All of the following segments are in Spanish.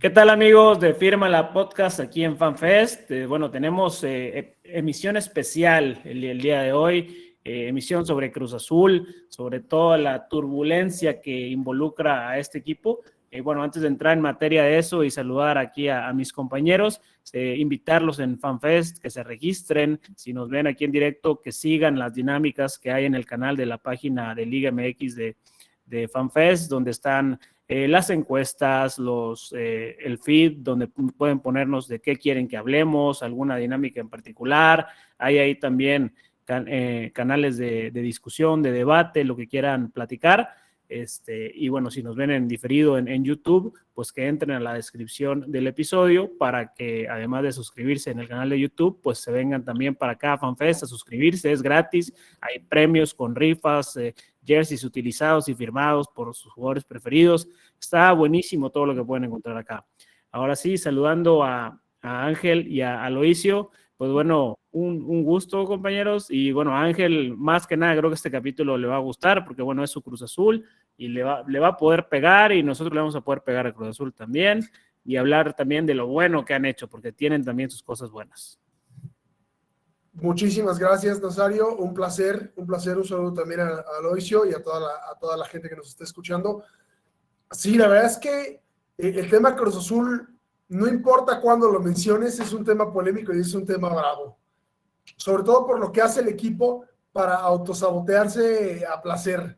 ¿Qué tal, amigos de Firma la Podcast aquí en FanFest? Bueno, tenemos emisión especial el día de hoy, emisión sobre Cruz Azul, sobre toda la turbulencia que involucra a este equipo. Bueno, antes de entrar en materia de eso y saludar aquí a mis compañeros, invitarlos en FanFest, que se registren, si nos ven aquí en directo, que sigan las dinámicas que hay en el canal de la página de Liga MX de FanFest, donde están las encuestas, el feed, donde pueden ponernos de qué quieren que hablemos, alguna dinámica en particular. Hay ahí también canales de discusión, de debate, lo que quieran platicar. Y bueno, si nos ven en diferido en YouTube, pues que entren a la descripción del episodio para que, además de suscribirse en el canal de YouTube, pues se vengan también para acá a FanFest a suscribirse, es gratis, hay premios con rifas, jerseys utilizados y firmados por sus jugadores preferidos. Está buenísimo todo lo que pueden encontrar acá. Ahora sí, saludando a Ángel y a Aloisio, pues bueno, un gusto, compañeros, y bueno, a Ángel, más que nada, creo que este capítulo le va a gustar, porque bueno, es su Cruz Azul, y le va a poder pegar, y nosotros le vamos a poder pegar a Cruz Azul también, y hablar también de lo bueno que han hecho, porque tienen también sus cosas buenas. Muchísimas gracias, Nazario, un placer, un saludo también a Aloisio y a toda la gente que nos está escuchando. Sí, la verdad es que el tema Cruz Azul, no importa cuándo lo menciones, es un tema polémico y es un tema bravo, sobre todo por lo que hace el equipo para autosabotearse a placer.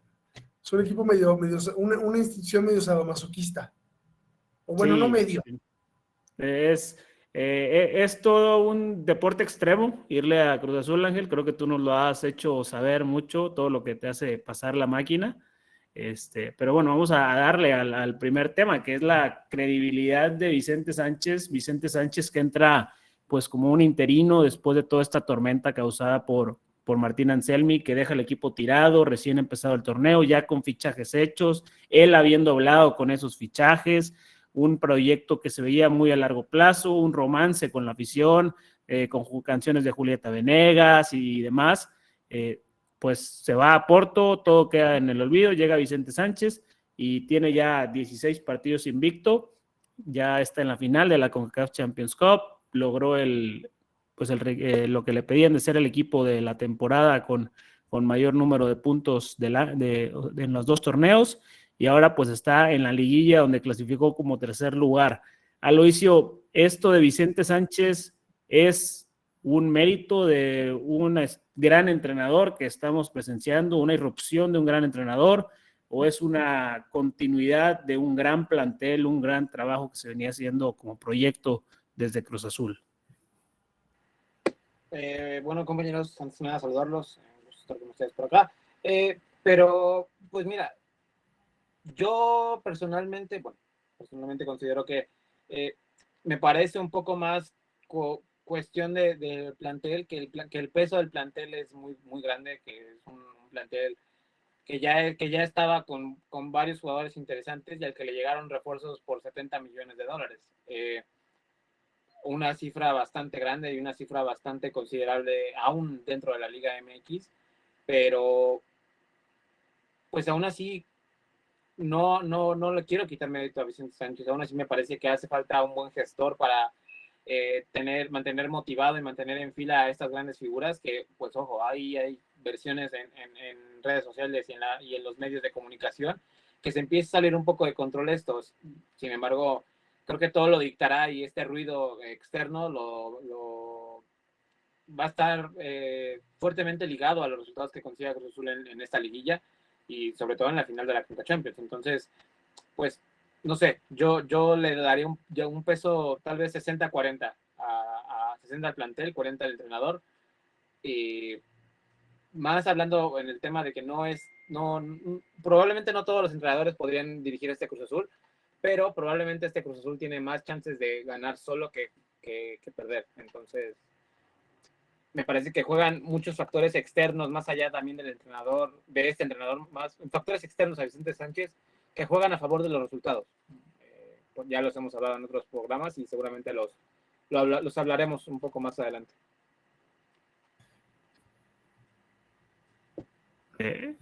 Es un equipo una institución medio sadomasoquista, o bueno, Sí, no medio. es todo un deporte extremo irle a Cruz Azul, Ángel. Creo que tú nos lo has hecho saber mucho, todo lo que te hace pasar la máquina. Pero bueno, vamos a darle al primer tema, que es la credibilidad de Vicente Sánchez. Vicente Sánchez, que entra pues como un interino después de toda esta tormenta causada por Martín Anselmi, que deja el equipo tirado, recién empezado el torneo, ya con fichajes hechos, él habiendo hablado con esos fichajes, un proyecto que se veía muy a largo plazo, un romance con la afición, con canciones de Julieta Venegas y demás. Pues se va a Porto, todo queda en el olvido, llega Vicente Sánchez y tiene ya 16 partidos invicto, ya está en la final de la CONCACAF Champions Cup, logró lo que le pedían de ser el equipo de la temporada con mayor número de puntos en los dos torneos, y ahora pues está en la liguilla donde clasificó como tercer lugar. Aloisio, esto de Vicente Sánchez es un mérito de un gran entrenador que estamos presenciando, una irrupción de un gran entrenador, o es una continuidad de un gran plantel, un gran trabajo que se venía haciendo como proyecto desde Cruz Azul? Bueno, compañeros, antes de nada saludarlos, estar con ustedes por acá. Pero, pues mira, yo personalmente considero que me parece un poco más cuestión de plantel, que el peso del plantel es muy, muy grande, que es un plantel que ya estaba con varios jugadores interesantes y al que le llegaron refuerzos por $70 millones. Una cifra bastante grande y una cifra bastante considerable aún dentro de la Liga MX, pero pues aún así no le quiero quitar mérito a Vicente Sánchez, aún así me parece que hace falta un buen gestor para mantener motivado y mantener en fila a estas grandes figuras que, pues ojo, hay versiones en redes sociales y en los medios de comunicación que se empieza a salir un poco de control estos. Sin embargo, creo que todo lo dictará y este ruido externo va a estar fuertemente ligado a los resultados que consiga Cruz Azul en esta liguilla y sobre todo en la final de la Conca Champions. Entonces, pues, no sé, yo le daría un peso tal vez 60-40 a 60 al plantel, 40 al entrenador. Y más hablando en el tema de que probablemente no todos los entrenadores podrían dirigir este Cruz Azul, pero probablemente este Cruz Azul tiene más chances de ganar solo que perder. Entonces, me parece que juegan muchos factores externos, más allá también del entrenador, de este entrenador, más factores externos a Vicente Sánchez, que juegan a favor de los resultados. Pues ya los hemos hablado en otros programas y seguramente los hablaremos un poco más adelante.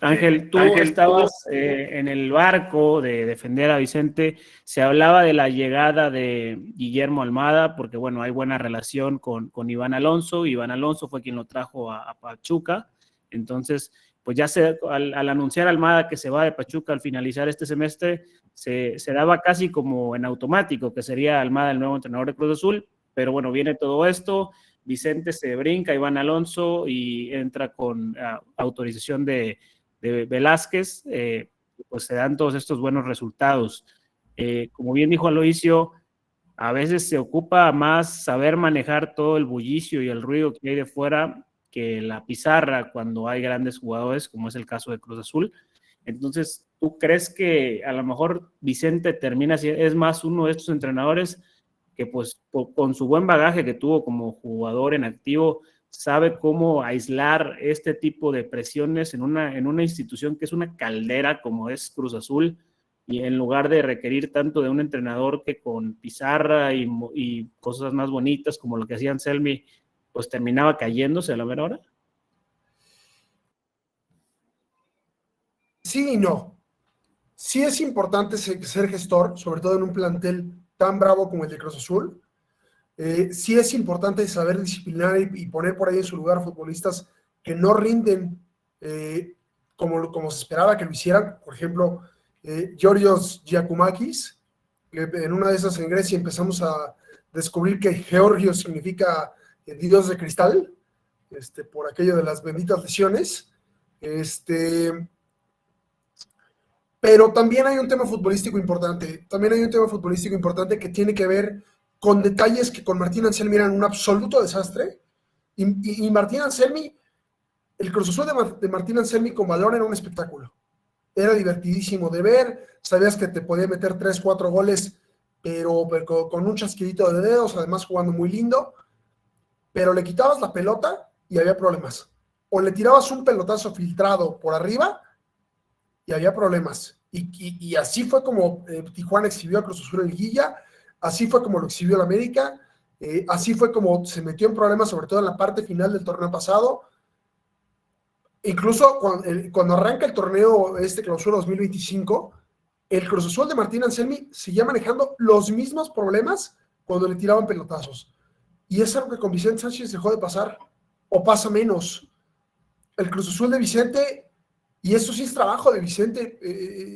Ángel, tú estabas en el barco de defender a Vicente. Se hablaba de la llegada de Guillermo Almada, porque bueno, hay buena relación con Iván Alonso. Iván Alonso fue quien lo trajo a Pachuca. Entonces, pues ya al anunciar Almada que se va de Pachuca al finalizar este semestre, se daba casi como en automático que sería Almada el nuevo entrenador de Cruz Azul. Pero bueno, viene todo esto. Vicente se brinca a Iván Alonso y entra con autorización de Velázquez, pues se dan todos estos buenos resultados. Como bien dijo Aloisio, a veces se ocupa más saber manejar todo el bullicio y el ruido que hay de fuera que la pizarra cuando hay grandes jugadores, como es el caso de Cruz Azul. Entonces, ¿tú crees que a lo mejor Vicente termina, es más uno de estos entrenadores que pues con su buen bagaje que tuvo como jugador en activo, sabe cómo aislar este tipo de presiones en una institución que es una caldera como es Cruz Azul, y en lugar de requerir tanto de un entrenador que con pizarra y cosas más bonitas como lo que hacía Anselmi, pues terminaba cayéndose a la mera hora? Sí y no. Sí es importante ser gestor, sobre todo en un plantel tan bravo como el de Cruz Azul. Sí es importante saber disciplinar y poner por ahí en su lugar futbolistas que no rinden como se esperaba que lo hicieran. Por ejemplo, Georgios Giacomakis, en una de esas en Grecia empezamos a descubrir que Georgios significa Dios de cristal, por aquello de las benditas lesiones. Pero también hay un tema futbolístico importante. También hay un tema futbolístico importante que tiene que ver con detalles que con Martín Anselmi eran un absoluto desastre. Y Martín Anselmi, el Cruz Azul de Martín Anselmi con balón era un espectáculo. Era divertidísimo de ver. Sabías que te podía meter 3, 4 goles, pero con un chasquidito de dedos, además jugando muy lindo. Pero le quitabas la pelota y había problemas. O le tirabas un pelotazo filtrado por arriba y había problemas. Y así fue como Tijuana exhibió a Cruz Azul en liguilla, así fue como lo exhibió el América, así fue como se metió en problemas, sobre todo en la parte final del torneo pasado. Incluso cuando arranca el torneo clausura 2025, el Cruz Azul de Martín Anselmi seguía manejando los mismos problemas cuando le tiraban pelotazos. Y es algo que con Vicente Sánchez dejó de pasar, o pasa menos. El Cruz Azul de Vicente, y eso sí es trabajo de Vicente,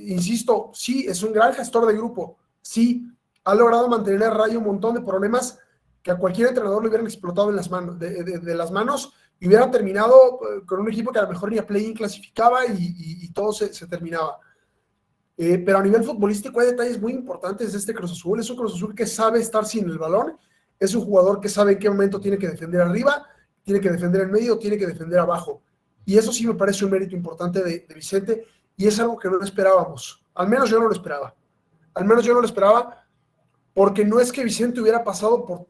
insisto, sí, es un gran gestor de grupo, sí, ha logrado mantener a raya un montón de problemas que a cualquier entrenador le hubieran explotado en las manos, de las manos, y hubieran terminado con un equipo que a lo mejor ni a play-in clasificaba y todo se terminaba. Pero a nivel futbolístico hay detalles muy importantes de este Cruz Azul. Es un Cruz Azul que sabe estar sin el balón, es un jugador que sabe en qué momento tiene que defender arriba, tiene que defender en medio, tiene que defender abajo. Y eso sí me parece un mérito importante de Vicente, y es algo que no esperábamos. Al menos yo no lo esperaba. Al menos yo no lo esperaba, porque no es que Vicente hubiera pasado por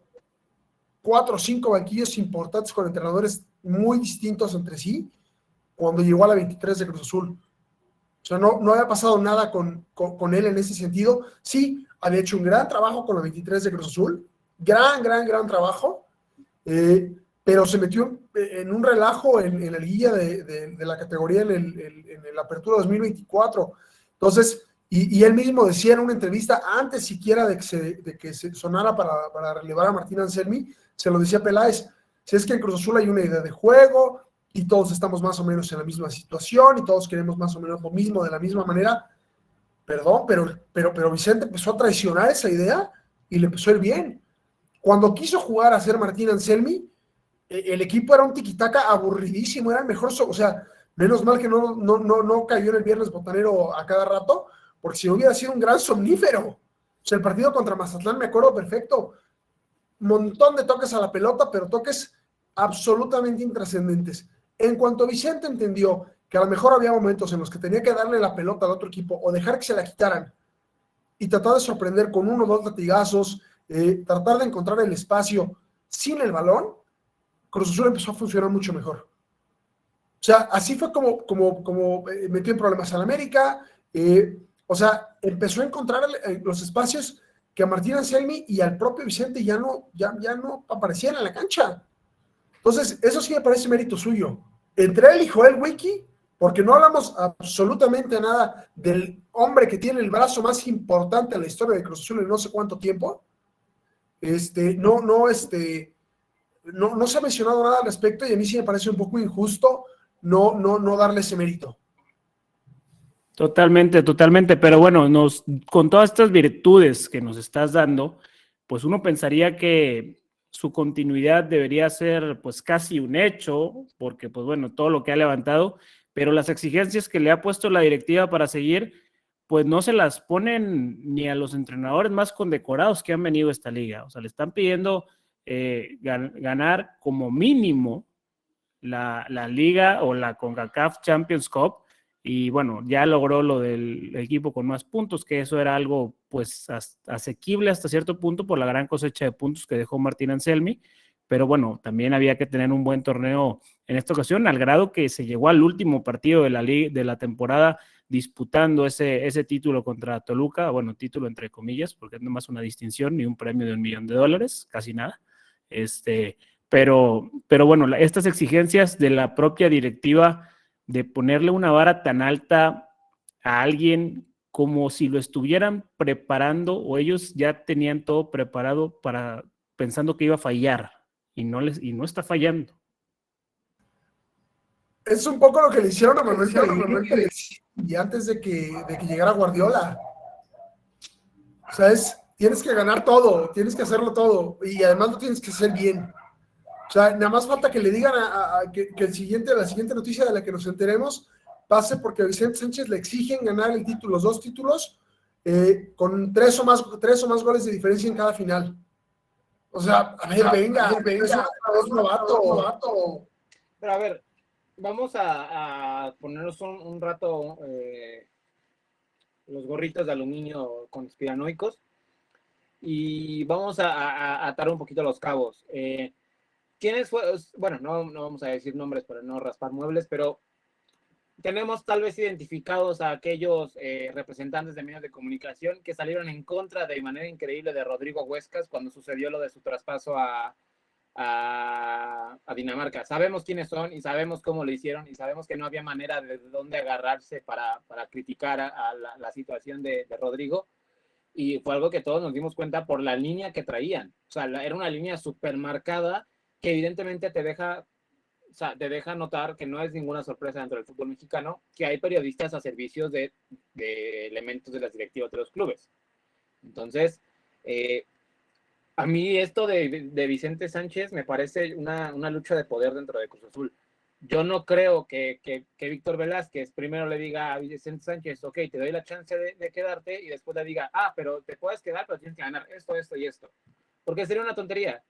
4 o 5 banquillos importantes con entrenadores muy distintos entre sí cuando llegó a la 23 de Cruz Azul. O sea, no había pasado nada con él en ese sentido. Sí, había hecho un gran trabajo con la 23 de Cruz Azul. Gran trabajo. Pero se metió en un relajo en la liguilla de la categoría en la apertura 2024. Entonces, y él mismo decía en una entrevista, antes siquiera de que se sonara para relevar a Martín Anselmi, se lo decía Peláez, si es que en Cruz Azul hay una idea de juego y todos estamos más o menos en la misma situación y todos queremos más o menos lo mismo de la misma manera, perdón, pero Vicente empezó a traicionar esa idea y le empezó a ir bien. Cuando quiso jugar a ser Martín Anselmi, el equipo era un tiquitaca aburridísimo, era el mejor, o sea, menos mal que no cayó en el viernes botanero a cada rato, porque si no hubiera sido un gran somnífero. O sea, el partido contra Mazatlán me acuerdo perfecto, montón de toques a la pelota, pero toques absolutamente intrascendentes. En cuanto Vicente entendió que a lo mejor había momentos en los que tenía que darle la pelota al otro equipo o dejar que se la quitaran y tratar de sorprender con 1 o 2 latigazos, tratar de encontrar el espacio sin el balón, Cruz Azul empezó a funcionar mucho mejor. O sea, así fue como metió en problemas al América. O sea, empezó a encontrar los espacios que a Martín Anselmi y al propio Vicente ya no aparecían en la cancha. Entonces, eso sí me parece mérito suyo. Entre él y Joel Wiki porque no hablamos absolutamente nada del hombre que tiene el brazo más importante en la historia de Cruz Azul en no sé cuánto tiempo. No se ha mencionado nada al respecto y a mí sí me parece un poco injusto no darle ese mérito. Totalmente, totalmente, pero bueno, con todas estas virtudes que nos estás dando, pues uno pensaría que su continuidad debería ser pues casi un hecho, porque pues bueno, todo lo que ha levantado, pero las exigencias que le ha puesto la directiva para seguir, pues no se las ponen ni a los entrenadores más condecorados que han venido a esta liga, o sea, le están pidiendo ganar como mínimo la liga o la CONCACAF Champions Cup, y bueno, ya logró lo del equipo con más puntos, que eso era algo pues asequible hasta cierto punto por la gran cosecha de puntos que dejó Martín Anselmi, pero bueno, también había que tener un buen torneo en esta ocasión, al grado que se llegó al último partido de la temporada disputando ese título contra Toluca, bueno, título entre comillas, porque es nomás una distinción ni un premio de $1 millón, casi nada, pero bueno, estas exigencias de la propia directiva de ponerle una vara tan alta a alguien como si lo estuvieran preparando o ellos ya tenían todo preparado pensando que iba a fallar y no está fallando. Es un poco lo que le hicieron a Manuel Pellegrini y antes de que llegara Guardiola. O sea, tienes que ganar todo, tienes que hacerlo todo y además lo tienes que hacer bien. O sea, nada más falta que le digan que la siguiente noticia de la que nos enteremos pase porque a Vicente Sánchez le exigen ganar el título, los 2 títulos, con 3 o más goles de diferencia en cada final. O sea, a ver, venga, es un novato. Pero a ver, vamos a ponernos un rato los gorritos de aluminio conspiranoicos y vamos a atar un poquito los cabos. ¿Quiénes fue? Bueno, no vamos a decir nombres para no raspar muebles, pero tenemos tal vez identificados a aquellos representantes de medios de comunicación que salieron en contra de manera increíble de Rodrigo Huescas cuando sucedió lo de su traspaso a Dinamarca. Sabemos quiénes son y sabemos cómo lo hicieron y sabemos que no había manera de dónde agarrarse para criticar a la situación de Rodrigo. Y fue algo que todos nos dimos cuenta por la línea que traían. O sea, era una línea súper marcada que evidentemente te deja notar que no es ninguna sorpresa dentro del fútbol mexicano que hay periodistas a servicios de elementos de las directivas de los clubes. Entonces, a mí esto de Vicente Sánchez me parece una lucha de poder dentro de Cruz Azul. Yo no creo que Víctor Velázquez primero le diga a Vicente Sánchez, ok, te doy la chance de quedarte, y después le diga, pero te puedes quedar, pero tienes que ganar esto y esto. Porque sería una tontería.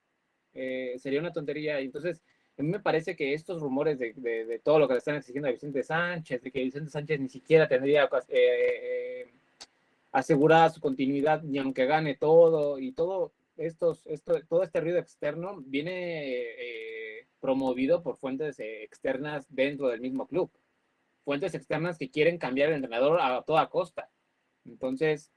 Entonces, a mí me parece que estos rumores de todo lo que le están exigiendo a Vicente Sánchez, de que Vicente Sánchez ni siquiera tendría asegurada su continuidad ni aunque gane todo, y todo este ruido externo viene promovido por fuentes externas dentro del mismo club, fuentes externas que quieren cambiar el entrenador a toda costa. Entonces,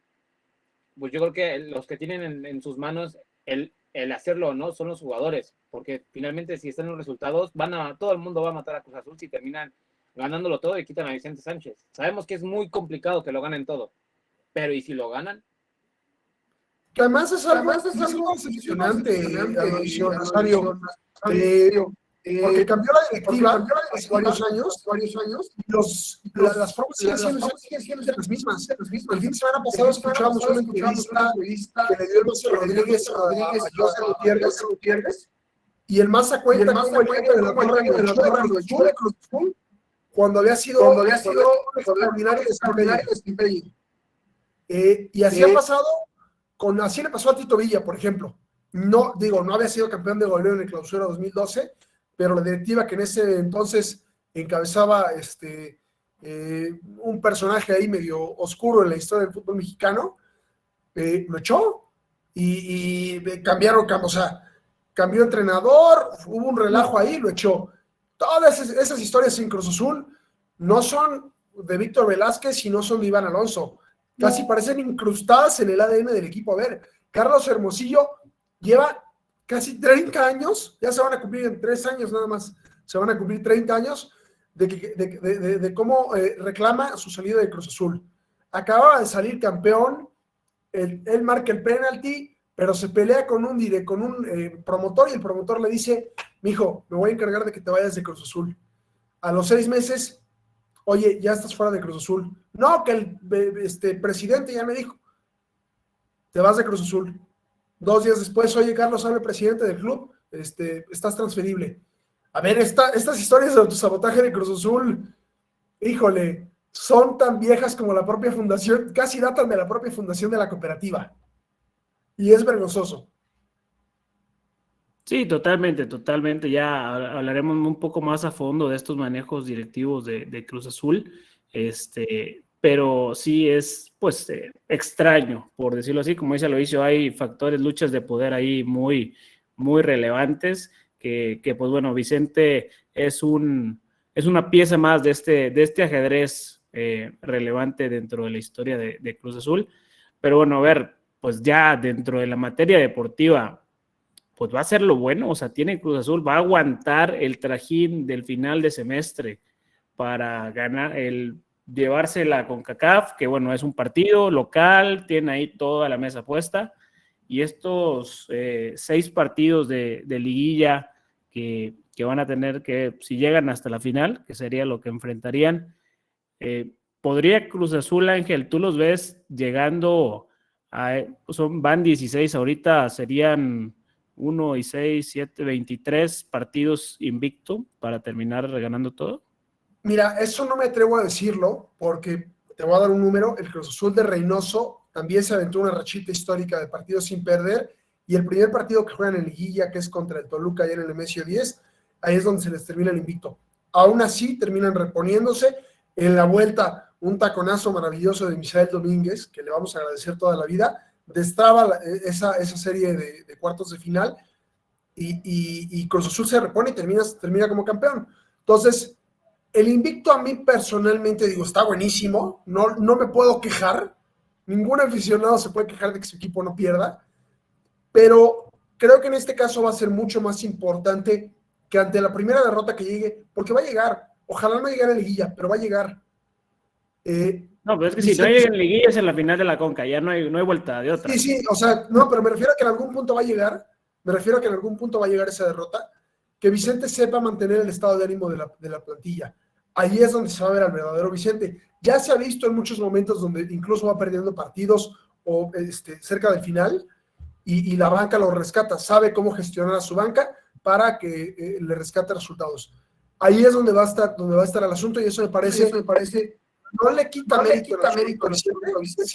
pues yo creo que los que tienen en sus manos el hacerlo o no son los jugadores, porque finalmente si están los resultados, todo el mundo va a matar a Cruz Azul si terminan ganándolo todo y quitan a Vicente Sánchez. Sabemos que es muy complicado que lo ganen todo, pero ¿y si lo ganan? Que además es algo decepcionante, Rosario, porque cambió la directiva hace varios años y las formas siguen siendo las mismas. El fin de semana pasado escuchamos una entrevista que le dio el Mazo Rodríguez a José Gutiérrez, y el Maza cuenta cómo el jefe de la torre de Cruz Azul cuando había sido extraordinario desempeño. Y así ha pasado. Así le pasó a Tito Villa, por ejemplo. No había sido campeón de goleo en el Clausura 2012, pero la directiva que en ese entonces encabezaba un personaje ahí medio oscuro en la historia del fútbol mexicano, lo echó y cambió entrenador, hubo un relajo ahí, lo echó. Todas esas historias en Cruz Azul no son de Víctor Velázquez y no son de Iván Alonso. Casi parecen incrustadas en el ADN del equipo. A ver, Carlos Hermosillo lleva casi 30 años, ya se van a cumplir en 3 años nada más, se van a cumplir 30 años de cómo reclama su salida de Cruz Azul. Acababa de salir campeón, él marca el penalti, pero se pelea con un promotor y el promotor le dice, mijo, me voy a encargar de que te vayas de Cruz Azul. A los 6 meses, oye, ya estás fuera de Cruz Azul. No, que el presidente ya me dijo, te vas de Cruz Azul. 2 días después, oye, Carlos, habla el presidente del club, estás transferible. A ver, estas historias de autosabotaje de Cruz Azul, híjole, son tan viejas como la propia fundación, casi datan de la propia fundación de la cooperativa. Y es vergonzoso. Sí, totalmente, totalmente. Ya hablaremos un poco más a fondo de estos manejos directivos de Cruz Azul, pero sí es, pues, extraño, por decirlo así. Como dice Aloisio, hay factores, luchas de poder ahí muy, muy relevantes, que pues bueno, Vicente es una pieza más de este ajedrez relevante dentro de la historia de Cruz Azul. Pero bueno, a ver, pues ya dentro de la materia deportiva, pues va a ser lo bueno, o sea, tiene Cruz Azul, va a aguantar el trajín del final de semestre para ganar, llevarse la CONCACAF, que bueno, es un partido local, tiene ahí toda la mesa puesta, y estos 6 partidos de liguilla que van a tener que, si llegan hasta la final, que sería lo que enfrentarían, ¿podría Cruz Azul, Ángel, tú los ves llegando van 16 ahorita, serían 1 y 6, 7, 23 partidos invicto para terminar ganando todo? Mira, eso no me atrevo a decirlo porque te voy a dar un número. El Cruz Azul de Reynoso también se aventó una rachita histórica de partidos sin perder y el primer partido que juegan en liguilla, que es contra el Toluca y en el Nemesio 10, ahí es donde se les termina el invicto. Aún así terminan reponiéndose. En la vuelta, un taconazo maravilloso de Misael Domínguez, que le vamos a agradecer toda la vida, destraba esa serie de cuartos de final y Cruz Azul se repone y termina como campeón. Entonces, el invicto a mí personalmente, digo, está buenísimo, no me puedo quejar, ningún aficionado se puede quejar de que su equipo no pierda, pero creo que en este caso va a ser mucho más importante que ante la primera derrota que llegue, porque va a llegar, ojalá no llegue a la liguilla, pero va a llegar. No, pero es que si no llega en liguilla es en la final de la Conca, ya no hay vuelta de otra. Sí, o sea, no, pero me refiero a que en algún punto va a llegar, esa derrota, que Vicente sepa mantener el estado de ánimo de la plantilla. Ahí es donde se va a ver al verdadero Vicente. Ya se ha visto en muchos momentos donde incluso va perdiendo partidos o cerca del final y la banca lo rescata, sabe cómo gestionar a su banca para que le rescate resultados. Ahí es donde va a estar el asunto y eso me parece no le quita mérito si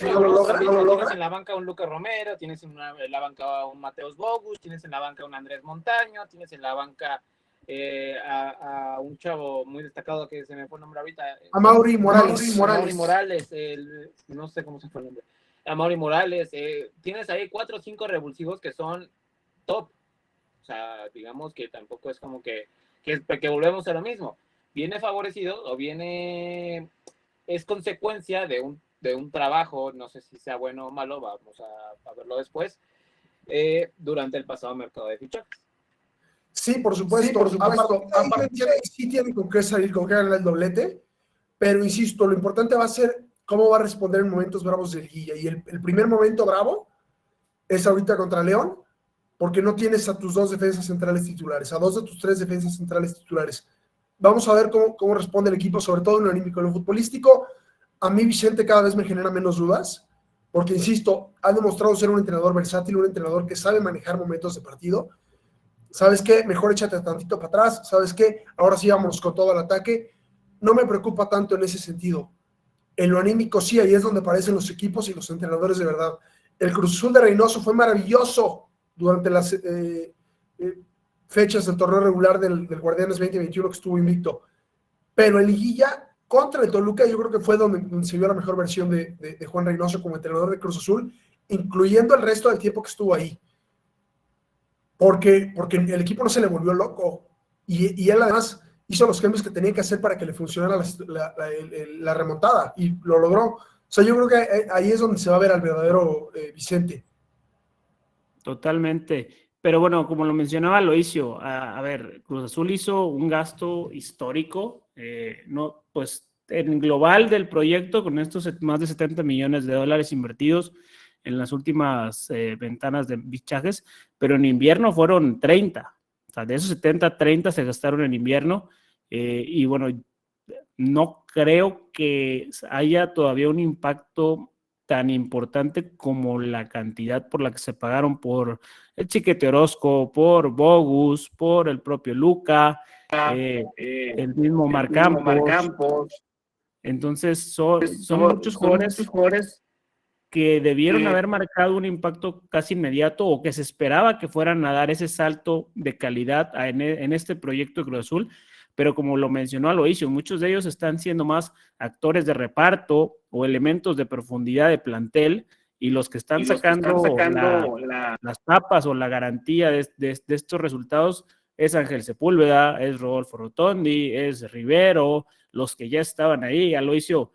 no lo logra. Tienes en la banca un Lucas Romero, tienes en la banca un Mateus Bogus, tienes en la banca un Andrés Montaño, tienes en la banca a un chavo muy destacado que se me fue el nombre ahorita. A Mauri Morales. No sé cómo se fue el nombre. A Mauri Morales. Tienes ahí 4 o 5 revulsivos que son top. O sea, digamos que tampoco es como que volvemos a lo mismo. Viene favorecido o es consecuencia de un trabajo, no sé si sea bueno o malo, vamos a verlo después, durante el pasado mercado de fichajes. Sí, por supuesto. Sí tiene con qué salir, con qué ganar el doblete, pero insisto, lo importante va a ser cómo va a responder en momentos bravos de liguilla. Y el primer momento bravo es ahorita contra León, porque no tienes a tus 2 defensas centrales titulares, a 2 de tus 3 defensas centrales titulares. Vamos a ver cómo responde el equipo, sobre todo en lo anímico. En lo futbolístico, a mí Vicente cada vez me genera menos dudas, porque insisto, ha demostrado ser un entrenador versátil, un entrenador que sabe manejar momentos de partido. ¿Sabes qué? Mejor échate tantito para atrás. ¿Sabes qué? Ahora sí vamos con todo el ataque. No me preocupa tanto en ese sentido. En lo anímico sí, ahí es donde aparecen los equipos y los entrenadores de verdad. El Cruz Azul de Reynoso fue maravilloso durante las fechas del torneo regular del Guardianes 2021 que estuvo invicto. Pero en liguilla contra el Toluca yo creo que fue donde se vio la mejor versión de Juan Reynoso como entrenador de Cruz Azul, incluyendo el resto del tiempo que estuvo ahí. Porque el equipo no se le volvió loco y él además hizo los cambios que tenía que hacer para que le funcionara la remontada y lo logró. O sea, yo creo que ahí es donde se va a ver al verdadero Vicente. Totalmente. Pero bueno, como lo mencionaba Aloisio, a ver, Cruz Azul hizo un gasto histórico no, pues en global del proyecto, con estos más de 70 millones de dólares invertidos en las últimas ventanas de fichajes, pero en invierno fueron 30. O sea, de esos 70, 30 se gastaron en invierno. Y bueno, no creo que haya todavía un impacto tan importante como la cantidad por la que se pagaron por el Chiquete Orozco, por Bogus, por el propio Luka, el mismo Marc Campos. Entonces son muchos jugadores que debieron haber marcado un impacto casi inmediato o que se esperaba que fueran a dar ese salto de calidad en este proyecto de Cruz Azul, pero como lo mencionó Aloisio, muchos de ellos están siendo más actores de reparto o elementos de profundidad de plantel, y los que están sacando las tapas o la garantía de estos resultados es Ángel Sepúlveda, es Rodolfo Rotondi, es Rivero, los que ya estaban ahí. Aloisio,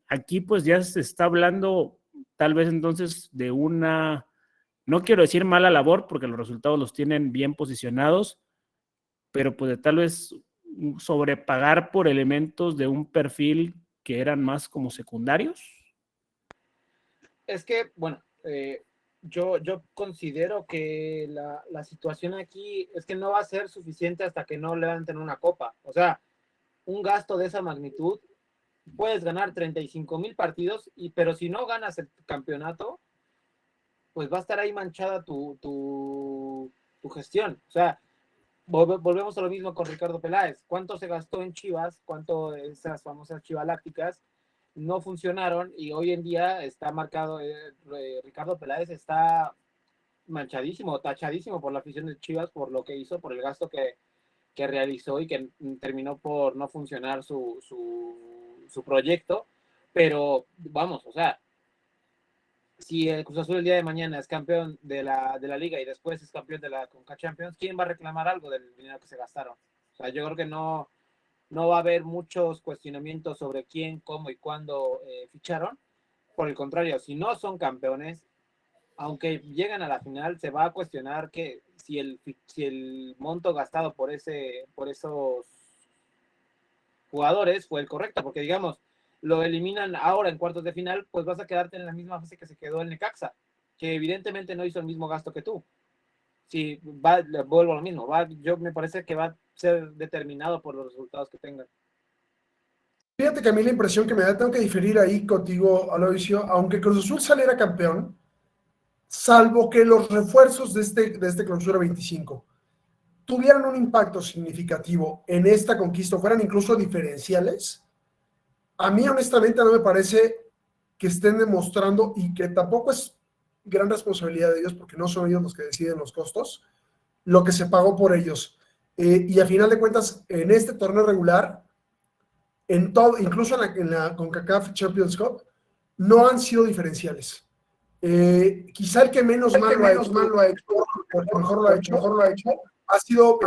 aquí pues ya se está hablando tal vez entonces de una, no quiero decir mala labor porque los resultados los tienen bien posicionados, pero pues de tal vez sobrepagar por elementos de un perfil que eran más como secundarios. Es que, bueno, yo considero que la situación aquí es que no va a ser suficiente hasta que no levanten una copa. O sea, un gasto de esa magnitud, puedes ganar 35,000 partidos, pero si no ganas el campeonato, pues va a estar ahí manchada tu gestión. O sea, volvemos a lo mismo con Ricardo Peláez. ¿Cuánto se gastó en Chivas? ¿Cuánto de esas famosas chivalácticas no funcionaron? Y hoy en día está marcado, Ricardo Peláez está manchadísimo, tachadísimo por la afición de Chivas, por lo que hizo, por el gasto que realizó y que terminó por no funcionar su proyecto. Pero vamos, o sea, si el Cruz Azul el día de mañana es campeón de la liga y después es campeón de la Conca Champions, ¿quién va a reclamar algo del dinero que se gastaron? O sea, yo creo que no va a haber muchos cuestionamientos sobre quién, cómo y cuándo ficharon. Por el contrario, si no son campeones, aunque llegan a la final, se va a cuestionar que si el monto gastado por esos jugadores fue el correcto, porque digamos, lo eliminan ahora en cuartos de final, pues vas a quedarte en la misma fase que se quedó el Necaxa, que evidentemente no hizo el mismo gasto que tú. Si vuelvo a lo mismo, yo me parece que va a ser determinado por los resultados que tengan. Fíjate que a mí la impresión que me da, tengo que diferir ahí contigo, Aloisio, aunque Cruz Azul saliera campeón, salvo que los refuerzos de este Clausura 25 tuvieran un impacto significativo en esta conquista, fueran incluso diferenciales, a mí honestamente no me parece que estén demostrando, y que tampoco es gran responsabilidad de ellos porque no son ellos los que deciden los costos, lo que se pagó por ellos. Y a final de cuentas, en este torneo regular, en todo, incluso en la CONCACAF Champions Cup, no han sido diferenciales. Quizá el que menos mal lo ha hecho, porque mejor lo ha hecho, ha sido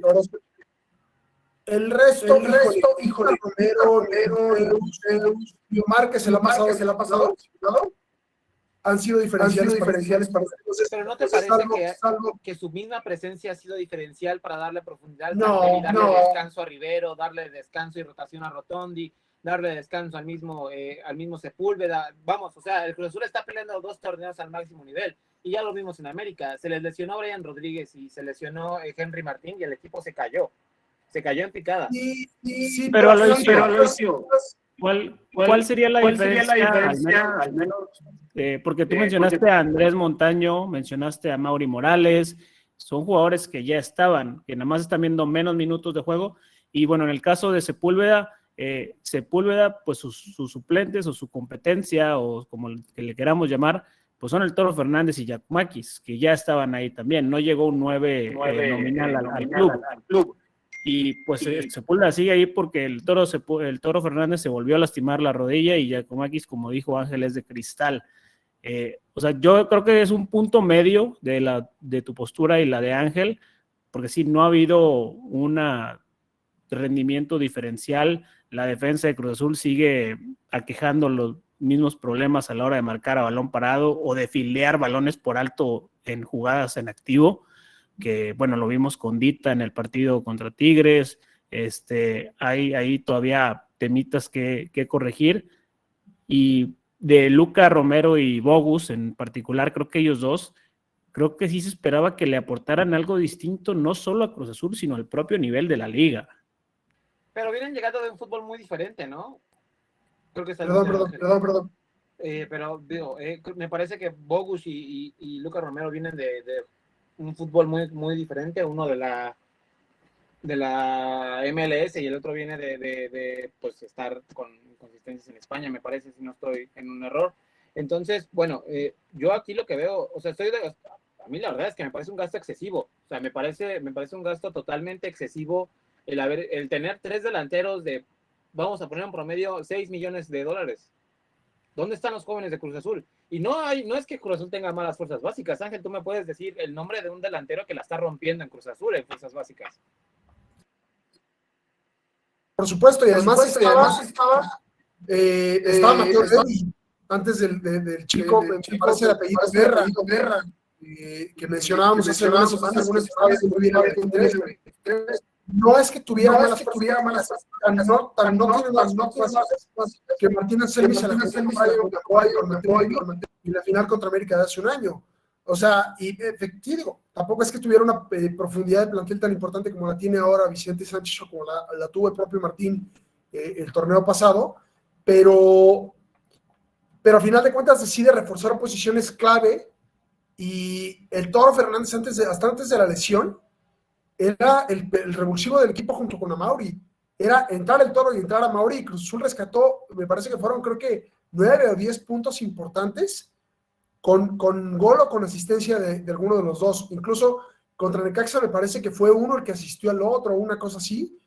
Orozco. El resto, híjole, Romero, Omar, que se la ha pasado, han sido diferenciales para entonces, pero ¿no te parece que su misma presencia ha sido diferencial para darle profundidad al plantel y darle descanso a Rivero, darle descanso y rotación a Rotondi, darle descanso al mismo Sepúlveda? Vamos, o sea, el Cruz Azul está peleando 2 torneos al máximo nivel, y ya lo vimos en América. Se les lesionó Brian Rodríguez y se lesionó Henry Martín, y el equipo se cayó en picada. Sí, pero Aloisio, ¿cuál sería la diferencia? Al menos, porque tú mencionaste a Andrés Montaño, mencionaste a Mauri Morales, son jugadores que ya estaban, que nada más están viendo menos minutos de juego. Y bueno, en el caso de Sepúlveda, pues sus suplentes o su competencia, o como que le queramos llamar, pues son el Toro Fernández y Giacomakis, que ya estaban ahí también. No llegó un 9 nominal al club. Y pues Sepúlveda sigue ahí porque el Toro Fernández se volvió a lastimar la rodilla, y Giacomakis, como dijo Ángel, es de cristal. O sea, yo creo que es un punto medio de tu postura y la de Ángel, porque sí, no ha habido un rendimiento diferencial. La defensa de Cruz Azul sigue aquejando los mismos problemas a la hora de marcar a balón parado o de fildear balones por alto en jugadas en activo, que bueno, lo vimos con Dita en el partido contra Tigres, Hay ahí todavía temitas que corregir. Y de Luca Romero y Bogus en particular, creo que ellos dos, creo que sí se esperaba que le aportaran algo distinto, no solo a Cruz Azul, sino al propio nivel de la liga. Pero vienen llegando de un fútbol muy diferente, ¿no? Creo que Perdón. Pero digo, me parece que Bogus y Luca Romero vienen de un fútbol muy, muy diferente, uno de la MLS y el otro viene de pues estar con consistencias en España, me parece, si no estoy en un error. Entonces, bueno, yo aquí lo que veo, o sea, a mí la verdad es que me parece un gasto excesivo, o sea, me parece un gasto totalmente excesivo el tener 3 delanteros de, vamos a poner un promedio, 6 millones de dólares. ¿Dónde están los jóvenes de Cruz Azul? Y no es que Cruz Azul tenga malas fuerzas básicas. Ángel, tú me puedes decir el nombre de un delantero que la está rompiendo en Cruz Azul en fuerzas básicas. Por supuesto, y además estaba Mateo Levy, antes del chico, me parece el apellido Guerra, que mencionábamos hace algunas semanas, muy bien. No es que tuviera malas fuerzas, no tiene malas fuerzas que Martín Anselmi se la y la final contra América de hace un año. O sea, y efectivo, tampoco es que tuviera una profundidad de plantel tan importante como la tiene ahora Vicente Sánchez o como la tuvo el propio Martín el torneo pasado, pero a final de cuentas decide reforzar posiciones clave, y el Toro Fernández hasta antes de la lesión era el revulsivo del equipo junto con Amauri. Era entrar el Toro y entrar a Amauri, y Cruz Azul rescató, me parece que fueron creo que 9 o 10 puntos importantes con gol o con asistencia de alguno de los dos. Incluso contra Necaxa me parece que fue uno el que asistió al otro, una cosa así.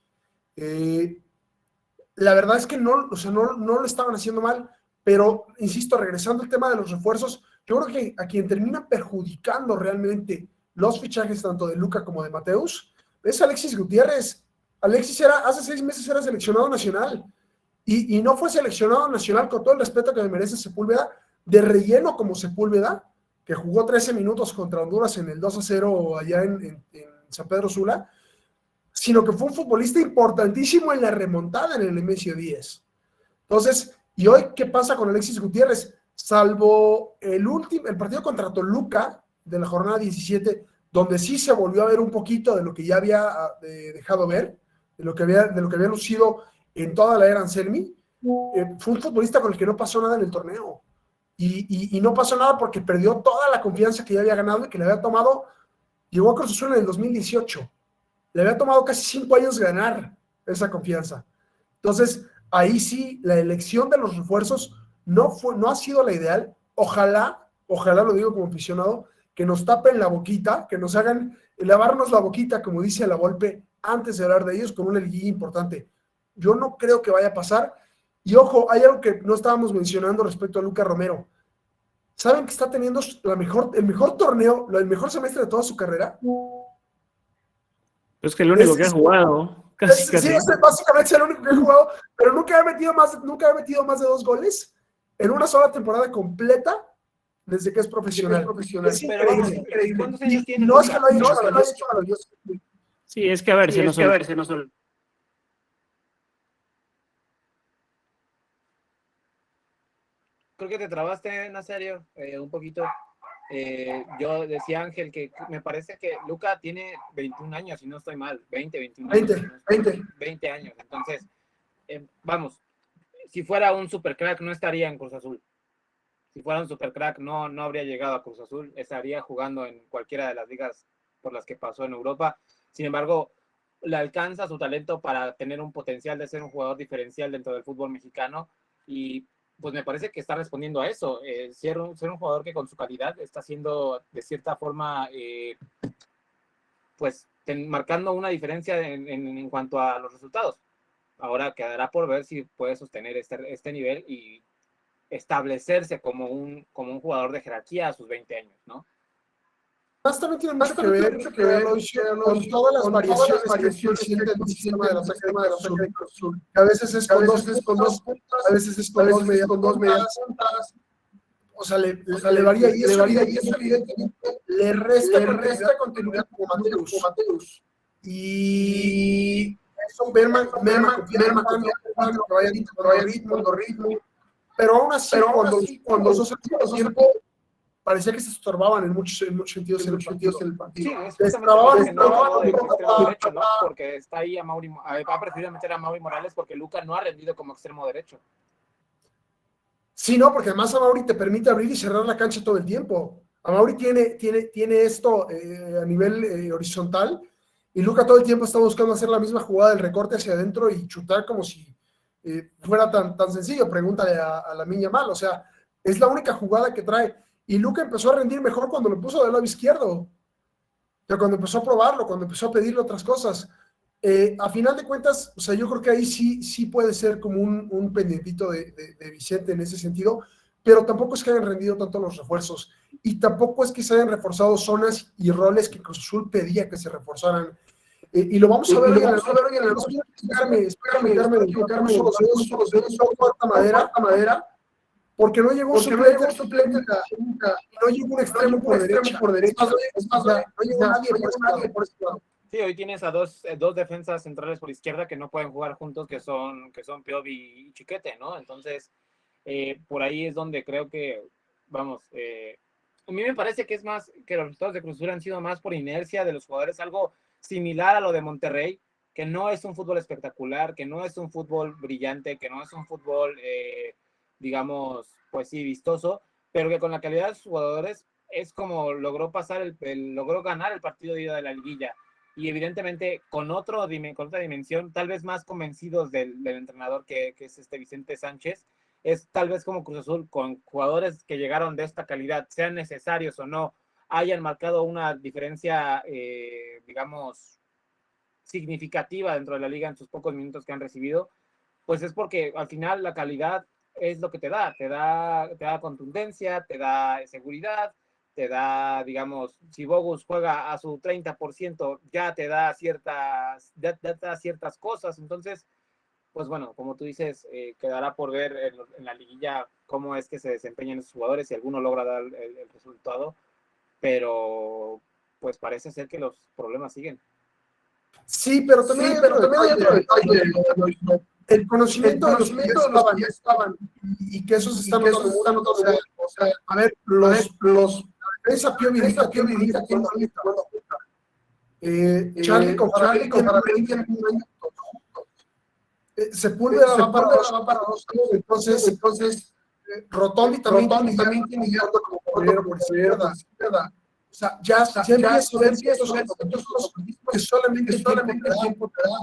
La verdad es que no lo estaban haciendo mal, pero insisto, regresando al tema de los refuerzos, yo creo que a quien termina perjudicando realmente los fichajes tanto de Luca como de Mateus es Alexis Gutiérrez. Alexis hace 6 meses era seleccionado nacional, y no fue seleccionado nacional, con todo el respeto que me merece Sepúlveda, de relleno como Sepúlveda, que jugó 13 minutos contra Honduras en el 2-0 allá en San Pedro Sula, sino que fue un futbolista importantísimo en la remontada en el Nemesio 10. Entonces, ¿y hoy qué pasa con Alexis Gutiérrez? Salvo el partido contra Toluca de la jornada 17, donde sí se volvió a ver un poquito de lo que ya había dejado ver, de lo que había lucido en toda la era Anselmi, fue un futbolista con el que no pasó nada en el torneo. Y no pasó nada porque perdió toda la confianza que ya había ganado y que le había tomado. Llegó a Cruz Azul en el 2018. Le había tomado casi 5 años ganar esa confianza. Entonces, ahí sí, la elección de los refuerzos no ha sido la ideal. Ojalá, lo digo como aficionado, que nos tapen la boquita, que nos hagan lavarnos la boquita, como dice la Volpe, antes de hablar de ellos, con una liguilla importante. Yo no creo que vaya a pasar. Y ojo, hay algo que no estábamos mencionando respecto a Luca Romero. ¿Saben que está teniendo el mejor torneo, el mejor semestre de toda su carrera? Es que el único que ha jugado. Casi. Sí, básicamente es el único que ha jugado, pero nunca ha metido más de 2 goles en una sola temporada completa desde que es profesional. Es increíble. ¿Cuántos años tiene? No es que lo haya hecho maravilloso. Sí, es que a ver, se nos Creo que te trabaste, Nazario, un poquito. Yo decía, Ángel, que me parece que Luca tiene 21 años, si no estoy mal, 21 años. 20 años. Entonces, vamos, si fuera un supercrack no estaría en Cruz Azul. Si fuera un supercrack no habría llegado a Cruz Azul, estaría jugando en cualquiera de las ligas por las que pasó en Europa. Sin embargo, le alcanza su talento para tener un potencial de ser un jugador diferencial dentro del fútbol mexicano, y pues me parece que está respondiendo a eso, ser un jugador que con su calidad está haciendo de cierta forma, pues marcando una diferencia en cuanto a los resultados. Ahora quedará por ver si puede sostener este nivel y establecerse como un jugador de jerarquía a sus 20 años, ¿no? Más también tiene mucho que ver con todas las variaciones que siente el sistema de la Cruz. A veces es con 2 puntas, a veces es con 2 medias puntas. O sea, le varía, y eso evidentemente le resta continuidad como Mateus. Y eso merma confianza, que vaya ritmo. Pero aún así, cuando los dos al tiempo, parecía que se estorbaban en muchos sentidos en el partido. Sí, es justamente no jugó de extremo derecho, ¿no? Porque está ahí ha preferido meter a Mauri Morales porque Luka no ha rendido como extremo derecho. Sí, no, porque además a Mauri te permite abrir y cerrar la cancha todo el tiempo. A Mauri tiene esto a nivel horizontal, y Luka todo el tiempo está buscando hacer la misma jugada del recorte hacia adentro y chutar como si fuera tan sencillo. Pregúntale a Lamine Yamal, o sea, es la única jugada que trae. Y Luka empezó a rendir mejor cuando lo puso del lado izquierdo. O sea, cuando empezó a probarlo, cuando empezó a pedirle otras cosas. A final de cuentas, o sea, yo creo que ahí sí puede ser como un pendientito de Vicente en ese sentido, pero tampoco es que hayan rendido tanto los refuerzos, y tampoco es que se hayan reforzado zonas y roles que Cruz Azul pedía que se reforzaran. Y lo vamos a ver hoy en la noche. Explicarme cuarta madera, porque no llegó un suplente, no llegó un extremo por derecha. No llegó nadie por ese lado. Sí, hoy tienes a dos defensas centrales por izquierda que no pueden jugar juntos, que son Piovi y Chiquete, ¿no? Entonces, por ahí es donde creo que, vamos, a mí me parece que es más, que los resultados de Cruz Azul han sido más por inercia de los jugadores, algo similar a lo de Monterrey, que no es un fútbol espectacular, que no es un fútbol brillante, que no es un fútbol, digamos, pues sí, vistoso, pero que con la calidad de sus jugadores es como logró logró ganar el partido de ida de la liguilla. Y evidentemente con otra dimensión, tal vez más convencidos del entrenador que es Vicente Sánchez, es tal vez como Cruz Azul, con jugadores que llegaron de esta calidad, sean necesarios o no, hayan marcado una diferencia, digamos, significativa dentro de la liga en sus pocos minutos que han recibido, pues es porque al final la calidad es lo que te da contundencia, te da seguridad, te da, digamos, si Bogus juega a su 30%, ya te da ciertas cosas. Entonces, pues bueno, como tú dices, quedará por ver en la liguilla cómo es que se desempeñan esos jugadores, si alguno logra dar el resultado, pero pues parece ser que los problemas siguen. Sí, pero también hay otro detalle. El conocimiento de los que ya estaban y que esos están notando. O sea, a ver, los defensa Piovi Charlie con Paraguay Sepúlveda va para dos años, entonces Rotondi también tiene ya como corredor por izquierda. O sea, ya empieza a ver que solamente el tiempo te da,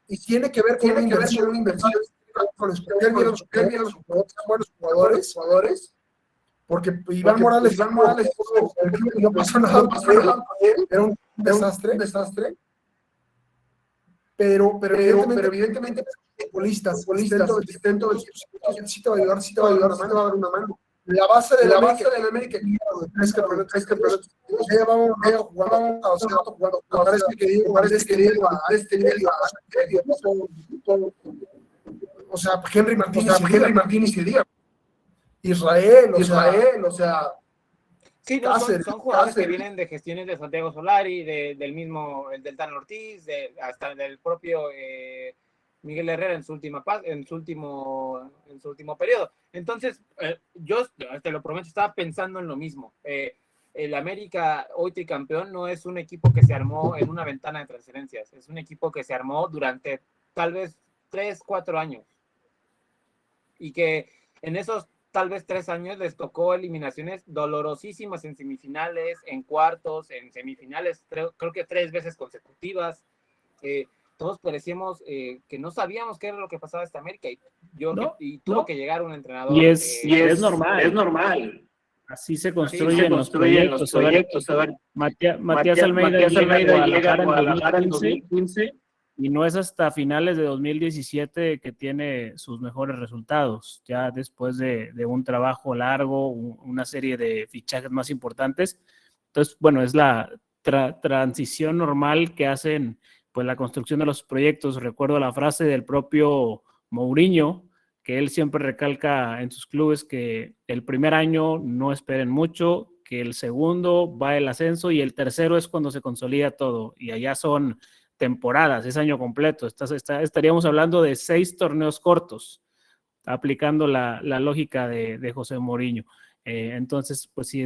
y tiene que ver con una inversión, con escoger bien los jugadores, porque Iván Morales no pasó nada, era un desastre, pero evidentemente futbolistas, sí te va a ayudar, va a dar una mano. La base de la América ya vamos jugando, parece que Diego o sea, Henry Martínez y Díaz, Israel, o sea, sí, no, son jugadores que vienen de gestiones de Santiago Solari, del mismo, el del Tan Ortiz, hasta del propio Miguel Herrera en su último periodo. Entonces, yo te lo prometo, estaba pensando en lo mismo. El América, hoy tricampeón, no es un equipo que se armó en una ventana de transferencias, es un equipo que se armó durante tal vez 3-4 años. Y que en esos tal vez 3 años les tocó eliminaciones dolorosísimas en semifinales, en cuartos, en semifinales, creo que 3 veces consecutivas. Todos parecíamos que no sabíamos qué era lo que pasaba esta América, y tuvo que llegar un entrenador. Y es normal. Así se construyen los proyectos. A ver, Matías Almeida llega a Guadalajara en 2015 y no es hasta finales de 2017 que tiene sus mejores resultados, ya después de un trabajo largo, una serie de fichajes más importantes. Entonces, bueno, es la transición normal que hacen, pues, la construcción de los proyectos. Recuerdo la frase del propio Mourinho, que él siempre recalca en sus clubes que el primer año no esperen mucho, que el segundo va el ascenso y el tercero es cuando se consolida todo. Y allá son temporadas, es año completo. Estaríamos hablando de 6 torneos cortos, aplicando la lógica de José Mourinho. Entonces, pues sí,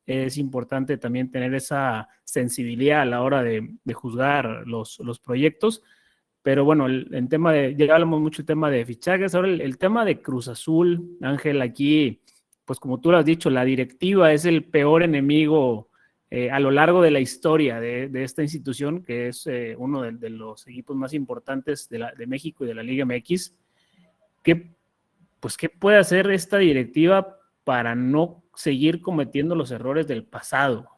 es importante también tener esa sensibilidad a la hora de juzgar los proyectos. Pero bueno, el tema ya hablamos mucho del tema de fichajes. Ahora el tema de Cruz Azul, Ángel, aquí, pues como tú lo has dicho, la directiva es el peor enemigo a lo largo de la historia de esta institución, que es uno de los equipos más importantes de México y de la Liga MX. ¿Qué puede hacer esta directiva para no seguir cometiendo los errores del pasado?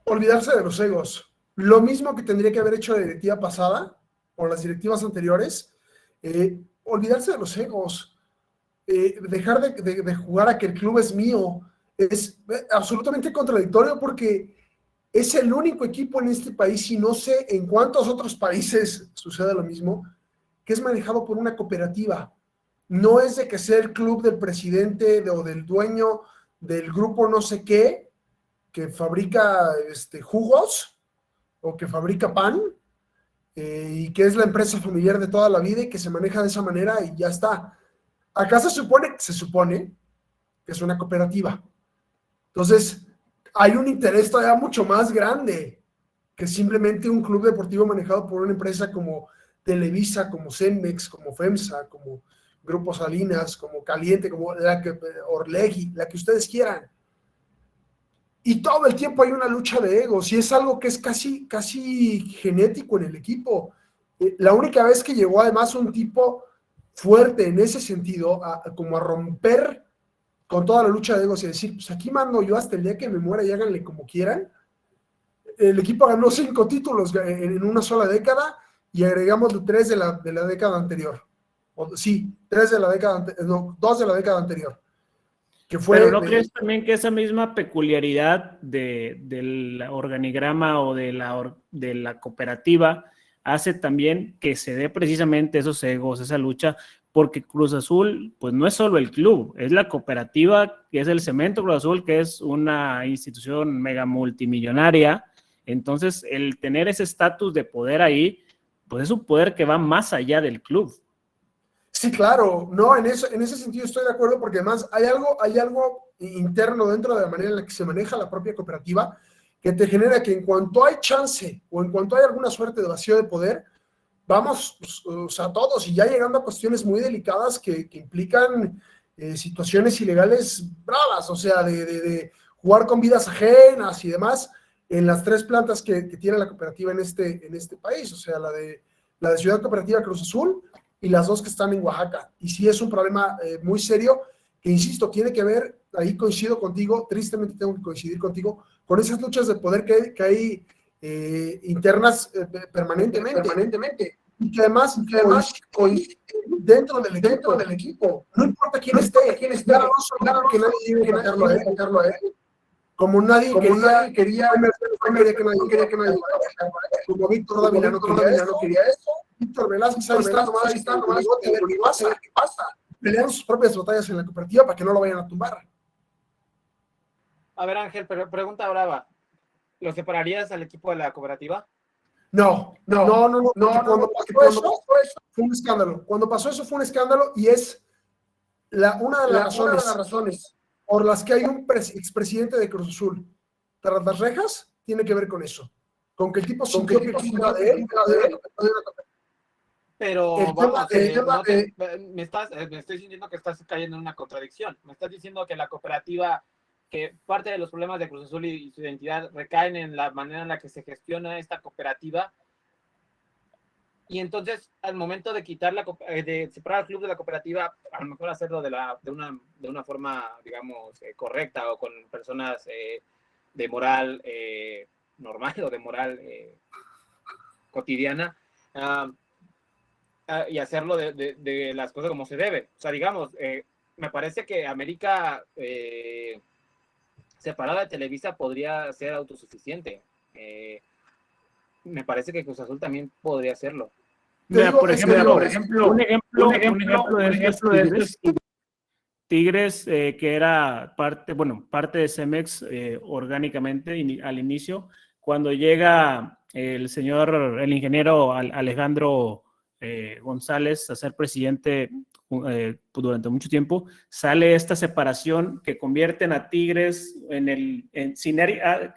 Olvidarse de los egos. Lo mismo que tendría que haber hecho la directiva pasada o las directivas anteriores, olvidarse de los egos, dejar de jugar a que el club es mío. Es absolutamente contradictorio porque es el único equipo en este país, y no sé en cuántos otros países sucede lo mismo, que es manejado por una cooperativa. No es de que sea el club del presidente o del dueño del grupo no sé qué, que fabrica jugos o que fabrica pan, y que es la empresa familiar de toda la vida y que se maneja de esa manera y ya está. Acá se supone que es una cooperativa. Entonces, hay un interés todavía mucho más grande que simplemente un club deportivo manejado por una empresa como Televisa, como Cemex, como FEMSA, como Grupo Salinas, como Caliente, como Orlegi, la que ustedes quieran. Y todo el tiempo hay una lucha de egos, y es algo que es casi genético en el equipo. La única vez que llegó además un tipo fuerte en ese sentido, como a romper con toda la lucha de egos y decir, pues aquí mando yo hasta el día que me muera y háganle como quieran. El equipo ganó 5 títulos en una sola década, y agregamos 3 de la década anterior. Sí, 2 de la década anterior. Pero ¿no crees también que esa misma peculiaridad del organigrama o de la cooperativa hace también que se dé precisamente esos egos, esa lucha? Porque Cruz Azul, pues no es solo el club, es la cooperativa, que es el Cemento Cruz Azul, que es una institución mega multimillonaria. Entonces, el tener ese estatus de poder ahí, pues es un poder que va más allá del club. Sí, claro, no, en ese sentido estoy de acuerdo, porque además hay algo interno dentro de la manera en la que se maneja la propia cooperativa, que te genera que en cuanto hay chance o en cuanto hay alguna suerte de vacío de poder, vamos, o sea, todos, y ya llegando a cuestiones muy delicadas que implican situaciones ilegales bravas, o sea, de jugar con vidas ajenas y demás, en las 3 plantas que tiene la cooperativa en este país, o sea, la de Ciudad Cooperativa Cruz Azul y las 2 que están en Oaxaca. Y sí es un problema muy serio, que insisto, tiene que ver, ahí coincido contigo, tristemente tengo que coincidir contigo, con esas luchas de poder que hay internas permanentemente, y que además dentro del equipo, no importa quién esté, claro, que nadie debe sacarlo a él, como nadie quería que nadie, como Víctor Dávila no quería eso, Víctor Velázquez ahí está, nomás ¿qué pasa? Pelearon sus propias batallas en la cooperativa para que no lo vayan a tumbar. A ver, Ángel, pero pregunta brava. ¿Lo separarías al equipo de la cooperativa? No. Cuando pasó eso, fue un escándalo. Cuando pasó eso fue un escándalo, y es una de las razones por las que hay un expresidente de Cruz Azul tras las rejas, tiene que ver con eso. Con que el tipo sintió que de él. Pero me estoy sintiendo que estás cayendo en una contradicción. Me estás diciendo que la cooperativa, que parte de los problemas de Cruz Azul y su identidad recaen en la manera en la que se gestiona esta cooperativa, y entonces al momento de de separar al club de la cooperativa, a lo mejor hacerlo de una forma, digamos, correcta, o con personas de moral normal o de moral cotidiana, y hacerlo de las cosas como se debe. O sea, digamos, me parece que América separada de Televisa podría ser autosuficiente. Me parece que Cruz Azul también podría hacerlo. Mira, por ejemplo, un ejemplo de Tigres, que era parte de Cemex orgánicamente al inicio, cuando llega el ingeniero Alejandro González a ser presidente durante mucho tiempo, sale esta separación que convierten a Tigres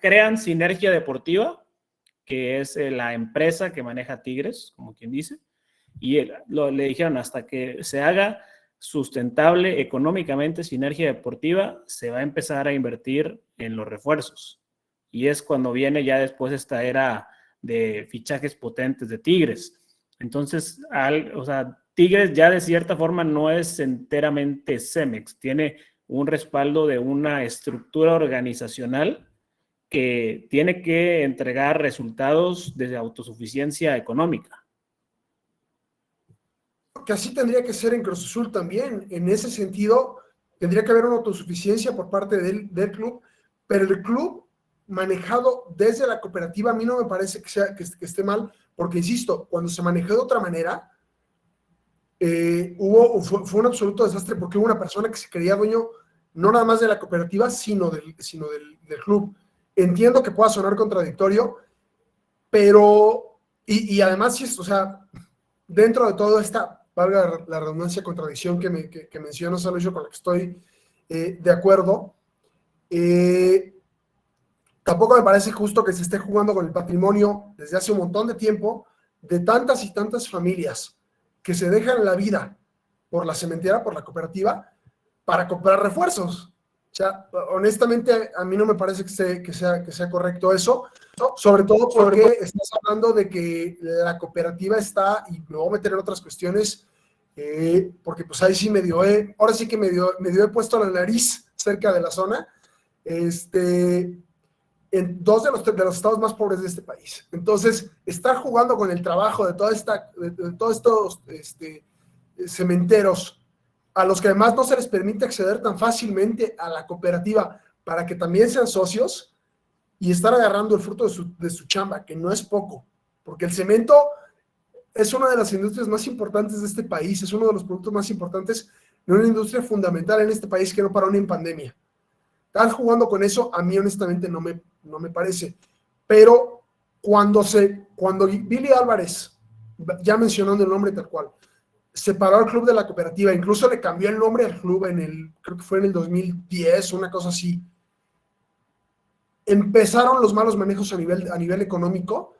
crean Sinergia Deportiva, que es la empresa que maneja Tigres, como quien dice, y le dijeron hasta que se haga sustentable económicamente Sinergia Deportiva, se va a empezar a invertir en los refuerzos. Y es cuando viene ya después esta era de fichajes potentes de Tigres. Entonces, Tigres ya de cierta forma no es enteramente Cemex, tiene un respaldo de una estructura organizacional que tiene que entregar resultados de autosuficiencia económica. Que así tendría que ser en Cruz Azul también. En ese sentido, tendría que haber una autosuficiencia por parte del club, pero el club manejado desde la cooperativa a mí no me parece que esté mal, porque insisto, cuando se manejó de otra manera, fue un absoluto desastre, porque hubo una persona que se creía dueño no nada más de la cooperativa, sino del club. Entiendo que pueda sonar contradictorio, pero, y además, o sea, dentro de todo esta, valga la redundancia, contradicción que menciona Luis, con la que estoy de acuerdo, tampoco me parece justo que se esté jugando con el patrimonio desde hace un montón de tiempo de tantas y tantas familias que se dejan la vida por la cementera, por la cooperativa, para comprar refuerzos. O sea, honestamente, a mí no me parece que sea correcto eso, sobre todo porque estás hablando de que la cooperativa está, y me voy a meter en otras cuestiones, porque pues ahí sí ahora sí que medio he puesto la nariz cerca de la zona, en dos de los estados más pobres de este país. Entonces, estar jugando con el trabajo de todos estos cementeros, a los que además no se les permite acceder tan fácilmente a la cooperativa para que también sean socios, y estar agarrando el fruto de su chamba, que no es poco, porque el cemento es una de las industrias más importantes de este país, es uno de los productos más importantes de una industria fundamental en este país que no paró ni en pandemia. Estar jugando con eso, a mí honestamente no me parece. Pero cuando Billy Álvarez, ya mencionando el nombre tal cual, separó al club de la cooperativa, incluso le cambió el nombre al club creo que fue en el 2010, una cosa así. Empezaron los malos manejos a nivel económico,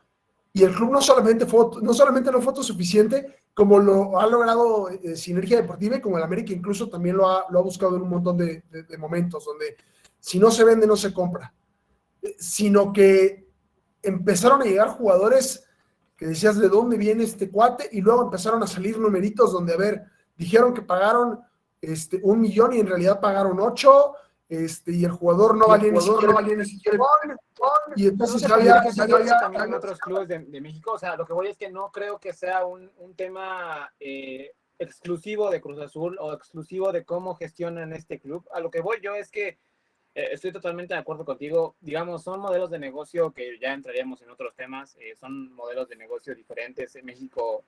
y el club no solamente no fue autosuficiente, como lo ha logrado Sinergia Deportiva, y como el América incluso también lo ha buscado en un montón de momentos, donde si no se vende, no se compra. Sino que empezaron a llegar jugadores que decías, ¿de dónde viene este cuate? Y luego empezaron a salir numeritos donde, a ver, dijeron que pagaron 1 millón y en realidad pagaron 8, y el jugador no valía ni siquiera. Y entonces había también en otros clubes de México. O sea, lo que voy es que no creo que sea un tema exclusivo de Cruz Azul o exclusivo de cómo gestionan este club. A lo que voy yo es que estoy totalmente de acuerdo contigo. Digamos, son modelos de negocio que ya entraríamos en otros temas. Son modelos de negocio diferentes. En México,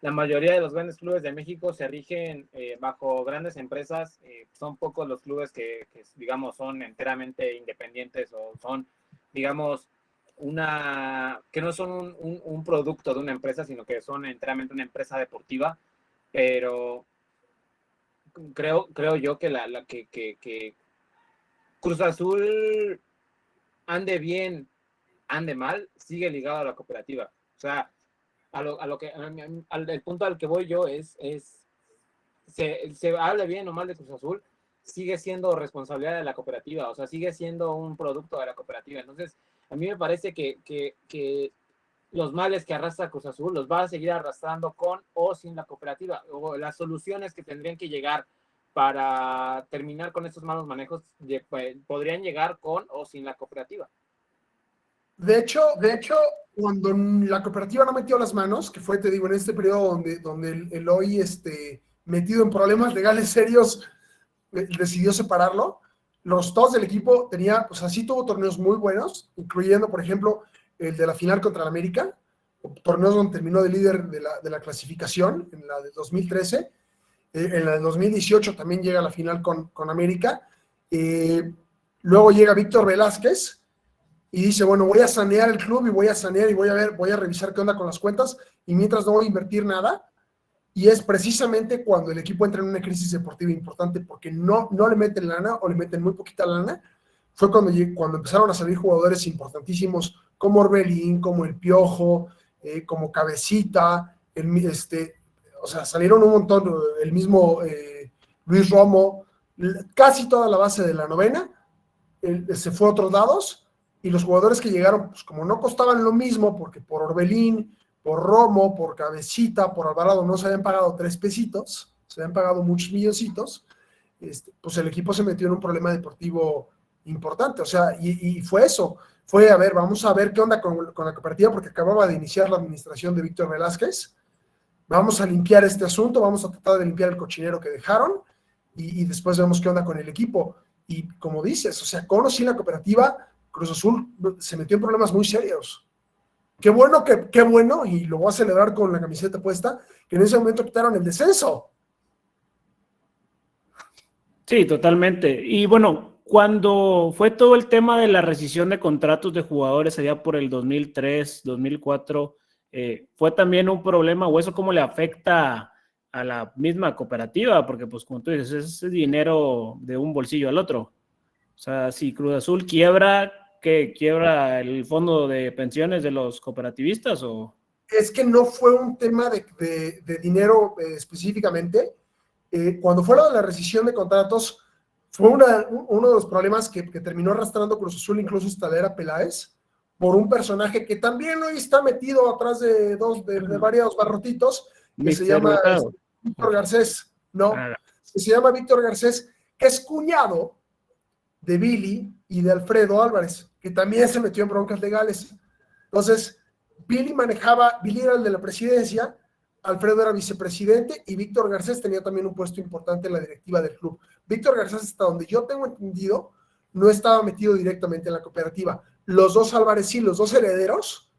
la mayoría de los grandes clubes de México se rigen bajo grandes empresas. Son pocos los clubes que, digamos, son enteramente independientes o son, digamos, que no son un producto de una empresa, sino que son enteramente una empresa deportiva. Pero creo yo que Cruz Azul, ande bien, ande mal, sigue ligado a la cooperativa. O sea, el punto al que voy yo se hable bien o mal de Cruz Azul, sigue siendo responsabilidad de la cooperativa, o sea, sigue siendo un producto de la cooperativa. Entonces, a mí me parece que los males que arrastra Cruz Azul los va a seguir arrastrando con o sin la cooperativa, o las soluciones que tendrían que llegar para terminar con estos malos manejos podrían llegar con o sin la cooperativa. De hecho, cuando la cooperativa no metió las manos, que fue, te digo, en este periodo donde el hoy metido en problemas legales serios, decidió separarlo, los dos del equipo sí tuvo torneos muy buenos, incluyendo, por ejemplo, el de la final contra el América, torneos donde terminó de líder de la clasificación, en la de 2013, en la de 2018 también llega a la final con América. Luego llega Víctor Velázquez, y dice, bueno, voy a sanear el club y voy a sanear y voy a revisar qué onda con las cuentas y mientras no voy a invertir nada. Y es precisamente cuando el equipo entra en una crisis deportiva importante porque no le meten lana o le meten muy poquita lana. Fue cuando empezaron a salir jugadores importantísimos como Orbelín, como El Piojo, como Cabecita, o sea, salieron un montón, el mismo Luis Romo, casi toda la base de la novena, se fue a otros lados, y los jugadores que llegaron, pues como no costaban lo mismo, porque por Orbelín, por Romo, por Cabecita, por Alvarado no se habían pagado 3 pesitos, se habían pagado muchos milloncitos, pues el equipo se metió en un problema deportivo importante, o sea, y fue eso, fue, a ver, vamos a ver qué onda con la cooperativa, porque acababa de iniciar la administración de Víctor Velázquez, vamos a limpiar este asunto, vamos a tratar de limpiar el cochinero que dejaron, y después vemos qué onda con el equipo, y como dices, o sea, con o sin la cooperativa, Cruz Azul se metió en problemas muy serios. Qué bueno, y lo voy a celebrar con la camiseta puesta, que en ese momento quitaron el descenso. Sí, totalmente. Y bueno, cuando fue todo el tema de la rescisión de contratos de jugadores allá por el 2003, 2004, ¿fue también un problema o eso cómo le afecta a la misma cooperativa? Porque pues como tú dices, es dinero de un bolsillo al otro. O sea, si Cruz Azul quiebra, ¿qué? ¿Quiebra el fondo de pensiones de los cooperativistas o...? Es que no fue un tema de dinero específicamente. Cuando fue lo de la rescisión de contratos, fue uno de los problemas que terminó arrastrando Cruz Azul, incluso hasta Era Peláez, por un personaje que también hoy está metido atrás de varios barrotitos, que se llama Víctor Garcés, ¿no? Que se llama Víctor Garcés, que es cuñado de Billy y de Alfredo Álvarez, que también se metió en broncas legales. Entonces, Billy era el de la presidencia, Alfredo era vicepresidente y Víctor Garcés tenía también un puesto importante en la directiva del club. Víctor Garcés, hasta donde yo tengo entendido, no estaba metido directamente en la cooperativa. Los dos Álvarez sí, los dos herederos,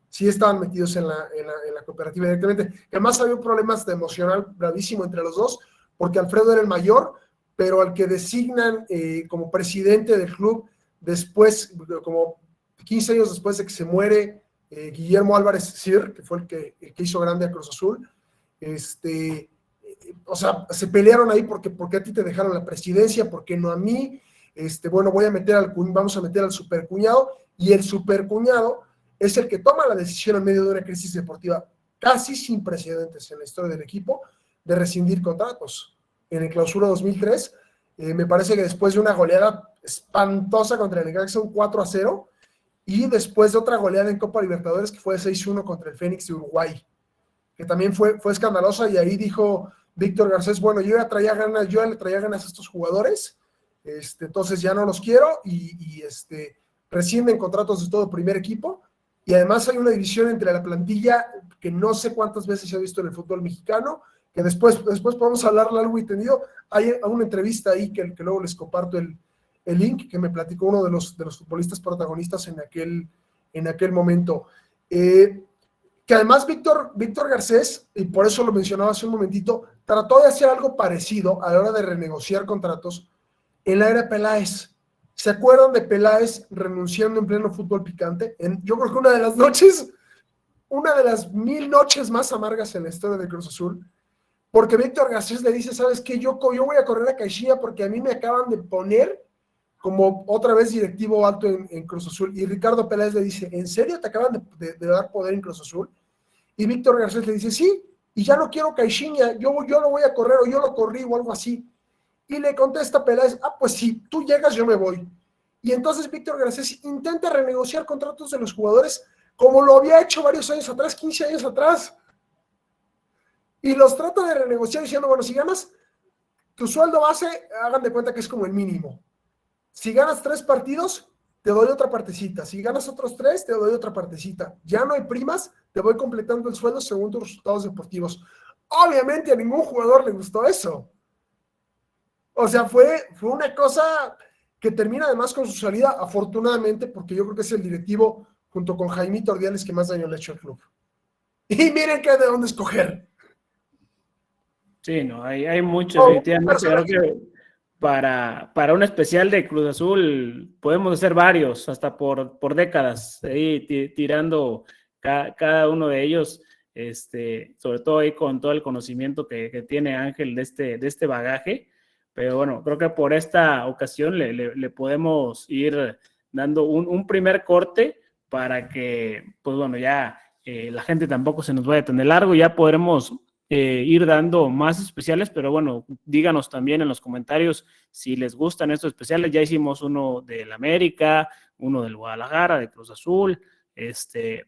sí estaban metidos en la cooperativa directamente. Además había problemas de emocional gravísimo entre los dos, porque Alfredo era el mayor, pero al que designan como presidente del club después, como 15 años después de que se muere Guillermo Álvarez Sir, que fue el que hizo grande a Cruz Azul, o sea, se pelearon ahí porque a ti te dejaron la presidencia, ¿por qué no a mí? Bueno, vamos a meter al supercuñado, y el supercuñado es el que toma la decisión en medio de una crisis deportiva casi sin precedentes en la historia del equipo de rescindir contratos. En el clausura 2003, me parece que después de una goleada espantosa contra el Necaxa, un 4-0, y después de otra goleada en Copa Libertadores que fue 6-1 contra el Fénix de Uruguay, que también fue escandalosa, y ahí dijo Víctor Garcés, bueno, yo le traía ganas a estos jugadores, entonces ya no los quiero, y rescinden contratos de todo primer equipo, y además hay una división entre la plantilla que no sé cuántas veces se ha visto en el fútbol mexicano, que después podemos hablar largo y tendido. Hay una entrevista ahí que luego les comparto el link, que me platicó uno de los futbolistas protagonistas en aquel momento. Que además Víctor Garcés, y por eso lo mencionaba hace un momentito, trató de hacer algo parecido a la hora de renegociar contratos en la era Peláez. ¿Se acuerdan de Peláez renunciando en pleno fútbol picante? Yo creo que una de las 1000 noches más amargas en la historia de Cruz Azul, porque Víctor Garcés le dice, ¿sabes qué? Yo voy a correr a Caixinha porque a mí me acaban de poner como otra vez directivo alto en Cruz Azul. Y Ricardo Peláez le dice, ¿en serio te acaban de dar poder en Cruz Azul? Y Víctor Garcés le dice, sí, y ya no quiero Caixinha, yo lo voy a correr, o yo lo corrí, o algo así. Y le contesta Peláez, pues si tú llegas, yo me voy. Y entonces Víctor Garcés intenta renegociar contratos de los jugadores como lo había hecho varios años atrás, 15 años atrás. Y los trata de renegociar diciendo, bueno, si ganas tu sueldo base, hagan de cuenta que es como el mínimo. Si ganas 3 partidos, te doy otra partecita. Si ganas otros 3, te doy otra partecita. Ya no hay primas, te voy completando el sueldo según tus resultados deportivos. Obviamente a ningún jugador le gustó eso. O sea, fue una cosa que termina además con su salida, afortunadamente, porque yo creo que es el directivo, junto con Jaimito Ordiales, que más daño le ha hecho al club. Y miren que hay de dónde escoger. Sí, no, hay mucho, definitivamente. Creo que para un especial de Cruz Azul podemos hacer varios, hasta por décadas, ahí tirando cada uno de ellos, sobre todo ahí con todo el conocimiento que tiene Ángel de este bagaje. Pero bueno, creo que por esta ocasión le podemos ir dando un primer corte para que, pues bueno, ya la gente tampoco se nos vaya tan de largo, ya podremos ir dando más especiales, pero bueno, díganos también en los comentarios si les gustan estos especiales. Ya hicimos uno del América, uno del Guadalajara, de Cruz Azul.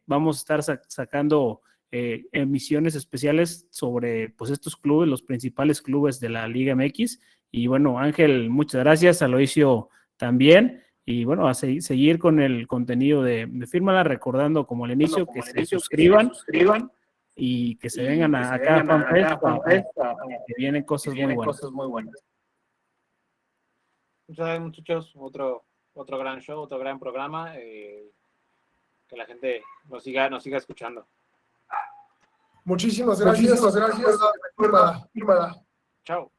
Vamos a estar sacando emisiones especiales sobre pues estos clubes, los principales clubes de la Liga MX. Y bueno, Ángel, muchas gracias, Aloisio también. Y bueno, a seguir con el contenido de Fírmala, recordando como al inicio que se suscriban y que se vengan acá a FanFest, que vienen cosas muy buenas. Muchas gracias, muchachos. Otro gran show, otro gran programa. Que la gente nos siga escuchando. Muchísimas gracias. Fírmala. Chao.